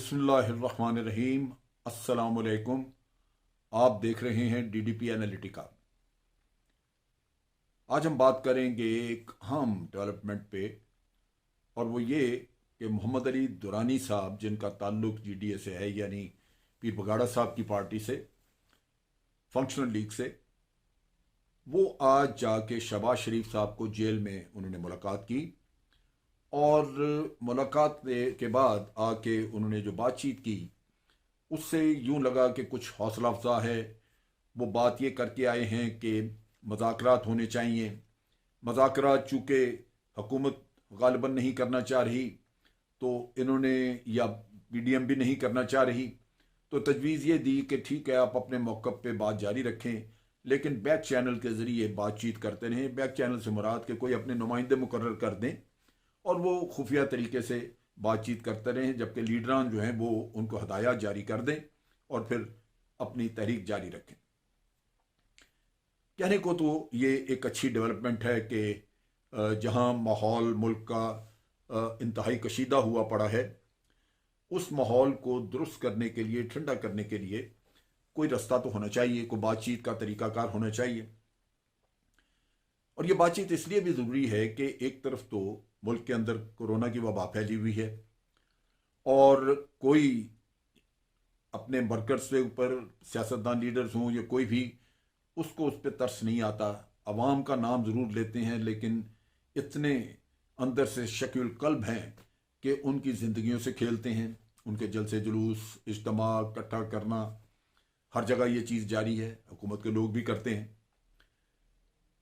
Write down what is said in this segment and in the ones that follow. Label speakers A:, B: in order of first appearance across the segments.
A: बिस्मिल्लाहिर्रहमानिर्रहीम। अस्सलामुअलैकुम। आप देख रहे हैं डीडीपी एनालिटिका। आज हम बात करेंगे एक अहम डेवलपमेंट पे, और वो ये कि मोहम्मद अली दुरानी साहब, जिनका ताल्लुक जीडीए से है, यानी पीर बगाड़ा साहब की पार्टी से, फंक्शनल लीग से, वो आज जाके शहबाज शरीफ साहब को जेल में उन्होंने मुलाकात की। और मुलाकात के बाद आके उन्होंने जो बातचीत की, उससे यूं लगा कि कुछ हौसला अफजा है। वो बात ये करके आए हैं कि मज़ाकरात होने चाहिए। मज़ाकरात चूँकि हुकूमत गालिबन नहीं करना चाह रही, तो इन्होंने, या पीडीएम भी नहीं करना चाह रही, तो तजवीज़ ये दी कि ठीक है, आप अपने मौक़िफ़ पे बात जारी रखें, लेकिन बैक चैनल के ज़रिए बातचीत करते रहें। बैक चैनल से मुराद के कोई अपने नुमाइंदे मुकर्रर कर दें और वो खुफिया तरीके से बातचीत करते रहें, जबकि लीडरान जो हैं वो उनको हदायत जारी कर दें और फिर अपनी तहरीक जारी रखें। कहने को तो ये एक अच्छी डेवलपमेंट है कि जहां माहौल मुल्क का इंतहाई कशीदा हुआ पड़ा है, उस माहौल को दुरुस्त करने के लिए, ठंडा करने के लिए कोई रास्ता तो होना चाहिए, कोई बातचीत का तरीकाकार होना चाहिए। और ये बातचीत इसलिए भी ज़रूरी है कि एक तरफ तो मुल्क के अंदर कोरोना की वबा फैली हुई है और कोई अपने वर्कर्स के ऊपर, सियासतदान लीडर्स हों या कोई भी, उसको उस पर तरस नहीं आता। अवाम का नाम ज़रूर लेते हैं, लेकिन इतने अंदर से शकील कल्ब हैं कि उनकी ज़िंदगियों से खेलते हैं। उनके जलसे जुलूस, इज्तिमा इकट्ठा करना, हर जगह ये चीज़ जारी है, हुकूमत के लोग भी करते हैं।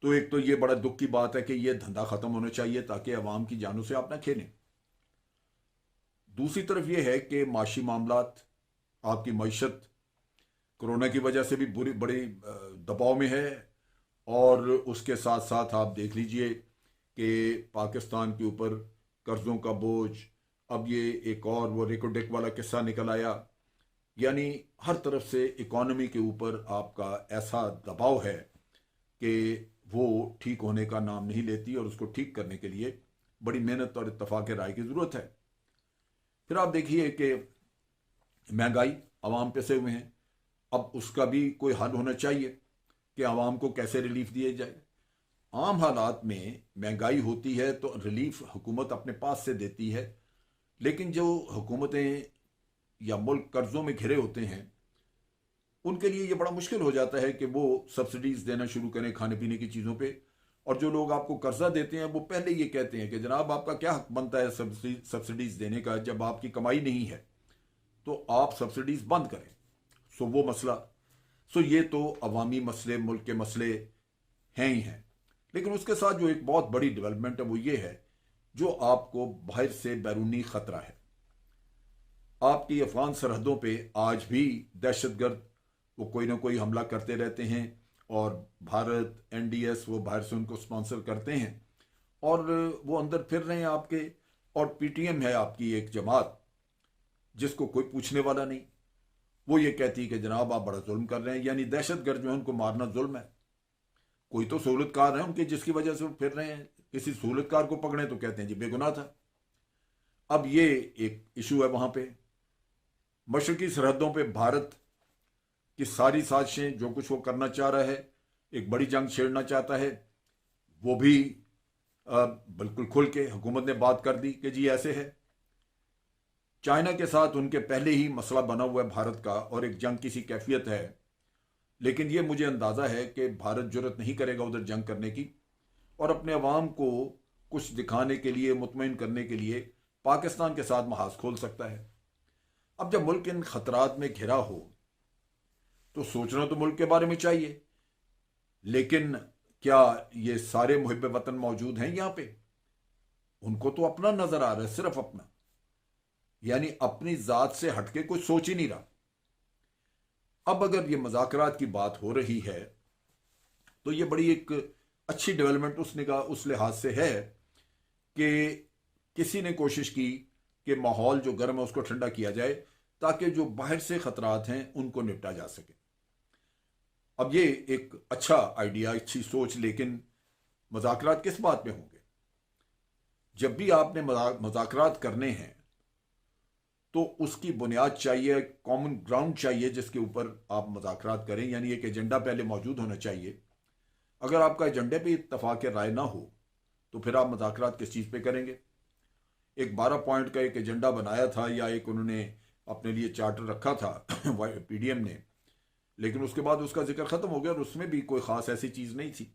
A: तो एक तो ये बड़ा दुख की बात है कि ये धंधा ख़त्म होना चाहिए ताकि अवाम की जानों से आप ना खेलें। दूसरी तरफ ये है कि माशी मामलात, आपकी मईशत कोरोना की वजह से भी बड़ी दबाव में है। और उसके साथ साथ आप देख लीजिए कि पाकिस्तान के ऊपर कर्ज़ों का बोझ, अब ये एक और वो रेकोडेक वाला किस्सा निकल आया। यानी हर तरफ से इकॉनमी के ऊपर आपका ऐसा दबाव है कि वो ठीक होने का नाम नहीं लेती, और उसको ठीक करने के लिए बड़ी मेहनत और इत्तफाक राय की ज़रूरत है। फिर आप देखिए कि महंगाई, आवाम पैसे हुए हैं, अब उसका भी कोई हल होना चाहिए कि आवाम को कैसे रिलीफ दिए जाए। आम हालात में महंगाई होती है तो रिलीफ हुकूमत अपने पास से देती है, लेकिन जो हुकूमतें या मुल्क कर्ज़ों में घिरे होते हैं, उनके लिए ये बड़ा मुश्किल हो जाता है कि वो सब्सिडीज़ देना शुरू करें खाने पीने की चीज़ों पे। और जो लोग आपको कर्जा देते हैं वो पहले ये कहते हैं कि जनाब आपका क्या हक बनता है सब्सिडीज़ देने का, जब आपकी कमाई नहीं है तो आप सब्सिडीज़ बंद करें। सो वो मसला, ये तो अवामी मसले, मुल्क के मसले हैं ही हैं। लेकिन उसके साथ जो एक बहुत बड़ी डेवलपमेंट है वो ये है, जो आपको बाहर से बैरूनी ख़तरा है। आपकी अफगान सरहदों पे आज भी दहशतगर्द वो कोई ना कोई हमला करते रहते हैं, और भारत, एनडीएस वो बाहर से उनको स्पॉन्सर करते हैं और वो अंदर फिर रहे हैं आपके। और पीटीएम है आपकी एक जमात जिसको कोई पूछने वाला नहीं। वो ये कहती है कि जनाब आप बड़ा जुल्म कर रहे हैं, यानी दहशतगर्द जो है उनको मारना जुल्म है। कोई तो सहूलतकार है उनके, जिसकी वजह से वो फिर रहे हैं। किसी सहूलतकार को पकड़े तो कहते हैं जी बेगुनाह था। अब ये एक इशू है वहां पे। मशरकी सरहदों पे भारत की सारी साजिशें, जो कुछ वो करना चाह रहा है, एक बड़ी जंग छेड़ना चाहता है, वो भी बिल्कुल खुल के हुकूमत ने बात कर दी कि जी ऐसे है। चाइना के साथ उनके पहले ही मसला बना हुआ है भारत का, और एक जंग किसी कैफियत है। लेकिन ये मुझे अंदाज़ा है कि भारत जुर्रत नहीं करेगा उधर जंग करने की, और अपने अवाम को कुछ दिखाने के लिए, मुतमईन करने के लिए पाकिस्तान के साथ महाज खोल सकता है। अब जब मुल्क इन खतरात में घिरा हो तो सोचना तो मुल्क के बारे में चाहिए, लेकिन क्या ये सारे मुहिब वतन मौजूद हैं यहाँ पे? उनको तो अपना नजर आ रहा है, सिर्फ अपना, यानी अपनी जात से हटके कुछ सोच ही नहीं रहा। अब अगर ये मुज़ाकरात की बात हो रही है तो ये बड़ी एक अच्छी डेवलपमेंट उस लिहाज से है कि किसी ने कोशिश की कि माहौल जो गर्म है उसको ठंडा किया जाए, ताकि जो बाहर से खतरात हैं उनको निपटा जा सके। अब ये एक अच्छा आइडिया, अच्छी सोच, लेकिन मुज़ाकरात किस बात पे होंगे? जब भी आपने मुज़ाकरात करने हैं तो उसकी बुनियाद चाहिए, कॉमन ग्राउंड चाहिए जिसके ऊपर आप मुज़ाकरात करें, यानी एक एजेंडा पहले मौजूद होना चाहिए। अगर आपका एजेंडे पे इत्तफाक राय ना हो तो फिर आप मुज़ाकरात किस चीज़ पे करेंगे? एक 12 पॉइंट का एक एजेंडा बनाया था, या एक उन्होंने अपने लिए चार्टर रखा था पीडीएम ने, लेकिन उसके बाद उसका जिक्र ख़त्म हो गया और उसमें भी कोई ख़ास ऐसी चीज़ नहीं थी।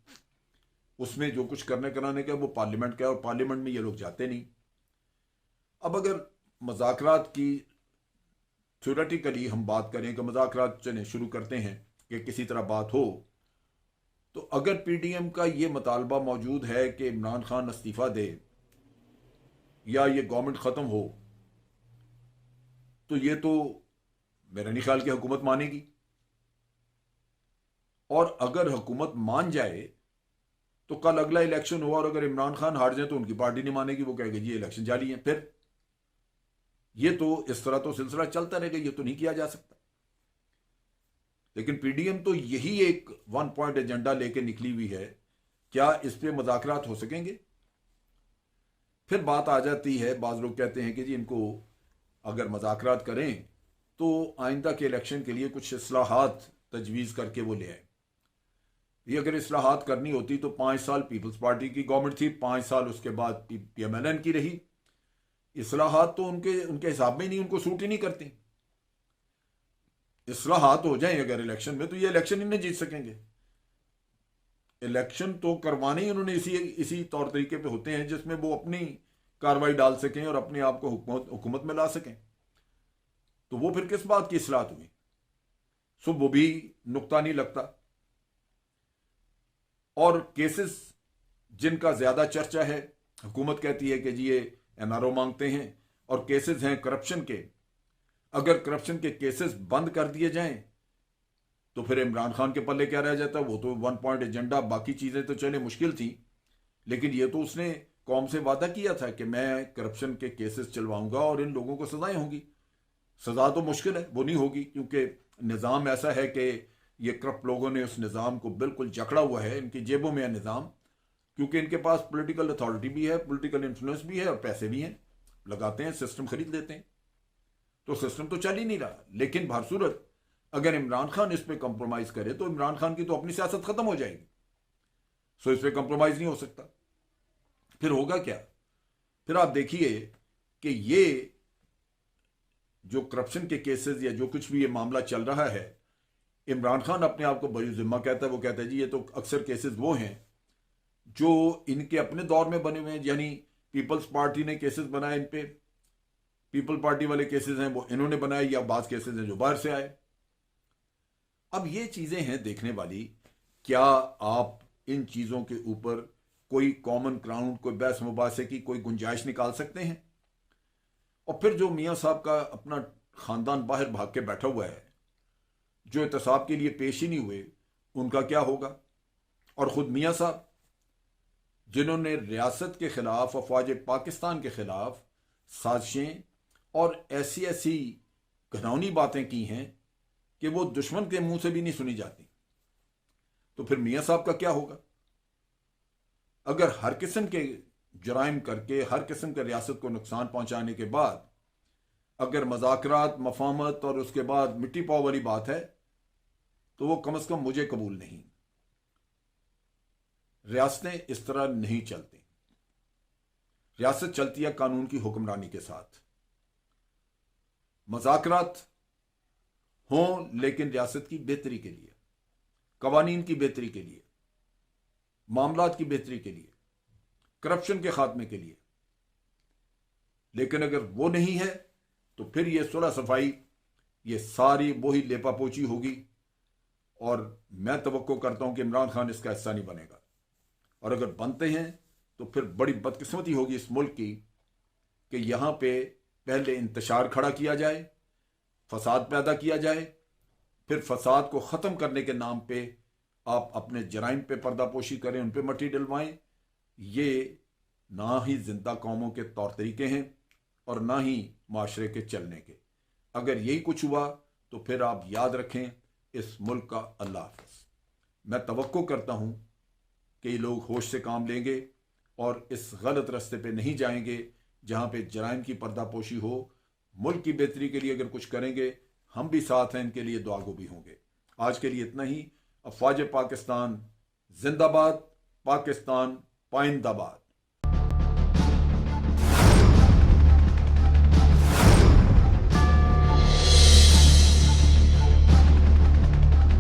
A: उसमें जो कुछ करने कराने का वो पार्लियामेंट का, और पार्लियामेंट में ये लोग जाते नहीं। अब अगर मुज़ाकरात की थ्योरेटिकली हम बात करें कि मुज़ाकरात चलें शुरू करते हैं कि किसी तरह बात हो, तो अगर पीडीएम का ये मुतालबा मौजूद है कि इमरान खान इस्तीफ़ा दे या ये गवर्नमेंट ख़त्म हो, तो ये तो मेरा नहीं ख्याल कि हुकूमत मानेगी। और अगर हुकूमत मान जाए तो कल अगला इलेक्शन हुआ और अगर इमरान खान हार जाए तो उनकी पार्टी नहीं मानेगी, वो कहेगी जी इलेक्शन जाली है। फिर ये तो इस तरह तो सिलसिला चलता रहेगा, ये तो नहीं किया जा सकता। लेकिन पीडीएम तो यही एक 1 पॉइंट एजेंडा लेके निकली हुई है। क्या इस पे मुज़ाकरात हो सकेंगे? फिर बात आ जाती है, बाज़ लोग कहते हैं कि जी इनको अगर मुज़ाकरात करें तो आइंदा के इलेक्शन के लिए कुछ इस्लाहात तजवीज़ करके वो ले आए। ये अगर इस्लाहात करनी होती तो 5 साल पीपल्स पार्टी की गवर्नमेंट थी, 5 साल उसके बाद पीएमएलएन की रही। इस्लाहात तो उनके हिसाब में ही नहीं, उनको सूट ही नहीं करती। इस्लाहात हो जाए अगर इलेक्शन में तो ये इलेक्शन ही नहीं जीत सकेंगे। इलेक्शन तो करवाने ही उन्होंने इसी तौर तरीके पे होते हैं जिसमें वो अपनी कार्रवाई डाल सकें और अपने आप को हुकूमत में ला सकें। तो वो फिर किस बात की इस्लाहत हुई? सो वो भी नुक्ता नहीं लगता। और केसेस जिनका ज्यादा चर्चा है, हुकूमत कहती है कि जी ये एनआरओ मांगते हैं, और केसेस हैं करप्शन के। अगर करप्शन के केसेस बंद कर दिए जाएं तो फिर इमरान खान के पल्ले क्या रह जाता है? वो तो 1 पॉइंट एजेंडा, बाकी चीजें तो चले मुश्किल थी, लेकिन ये तो उसने कौम से वादा किया था कि मैं करप्शन के केसेस चलवाऊंगा और इन लोगों को सजाएं होंगी। सजा तो मुश्किल है, वो नहीं होगी, क्योंकि निज़ाम ऐसा है कि ये करप्ट लोगों ने उस निज़ाम को बिल्कुल जकड़ा हुआ है। इनकी जेबों में है निज़ाम, क्योंकि इनके पास पॉलिटिकल अथॉरिटी भी है, पॉलिटिकल इन्फ्लुएंस भी है और पैसे भी हैं, लगाते हैं, सिस्टम खरीद लेते हैं। तो सिस्टम तो चल ही नहीं रहा। लेकिन बहरसूरत अगर इमरान खान इस पर कंप्रोमाइज़ करे तो इमरान खान की तो अपनी सियासत ख़त्म हो जाएगी। सो इस पर कंप्रोमाइज़ नहीं हो सकता। फिर होगा क्या? फिर आप देखिए कि ये जो करप्शन के केसेस या जो कुछ भी ये मामला चल रहा है, इमरान खान अपने आप को बरी जिम्मा कहता है। वो कहता है जी ये तो अक्सर केसेस वो हैं जो इनके अपने दौर में बने हुए हैं, यानी पीपल्स पार्टी ने केसेस बनाए इन पे, पीपल पार्टी वाले केसेस हैं वो इन्होंने बनाए, या बात केसेस हैं जो बाहर से आए। अब ये चीजें हैं देखने वाली। क्या आप इन चीजों के ऊपर कोई कॉमन ग्राउंड, कोई बहस मुबासे की कोई गुंजाइश निकाल सकते हैं? और फिर जो मियाँ साहब का अपना खानदान बाहर भाग के बैठा हुआ है, जो एहतसाब के लिए पेश ही नहीं हुए, उनका क्या होगा? और खुद मियाँ साहब जिन्होंने रियासत के खिलाफ, अफवाज पाकिस्तान के खिलाफ साजिशें और ऐसी ऐसी घिनौनी बातें की हैं कि वो दुश्मन के मुंह से भी नहीं सुनी जाती, तो फिर मियाँ साहब का क्या होगा? अगर हर किस्म के जराइम करके, हर किस्म के रियासत को नुकसान पहुंचाने के बाद अगर मज़ाकरात, मफाहमत और उसके बाद मिट्टी पाव वाली बात है, तो वो कम से कम मुझे कबूल नहीं। रियासतें इस तरह नहीं चलती। रियासत चलती है कानून की हुक्मरानी के साथ। मज़ाकरात हों लेकिन रियासत की बेहतरी के लिए, कवानीन की बेहतरी के लिए, मामलात की बेहतरी के लिए, करप्शन के खात्मे के लिए। लेकिन अगर वो नहीं है तो फिर ये सुलह सफाई, ये सारी वही लेपापोची होगी। और मैं तवक्को करता हूं कि इमरान खान इसका हिस्सा नहीं बनेगा। और अगर बनते हैं तो फिर बड़ी बदकिस्मती होगी इस मुल्क की कि यहां पे पहले इंतशार खड़ा किया जाए, फसाद पैदा किया जाए, फिर फसाद को ख़त्म करने के नाम पे आप अपने जराइम पे पर्दापोशी करें, उन पे मट्टी डलवाएं। ये ना ही जिंदा कौमों के तौर तरीके हैं और ना ही माशरे के चलने के। अगर यही कुछ हुआ तो फिर आप याद रखें इस मुल्क का अल्लाह हाफ़िज़। मैं तवक्को करता हूं कि ये लोग होश से काम लेंगे और इस गलत रास्ते पे नहीं जाएंगे जहां पे जराइम की पर्दापोशी हो, मुल्क की बेहतरी के लिए अगर कुछ करेंगे, हम भी साथ हैं, इनके लिए दुआगो भी होंगे। आज के लिए इतना ही। अफवाज पाकिस्तान जिंदाबाद, पाकिस्तान पाइंदाबाद।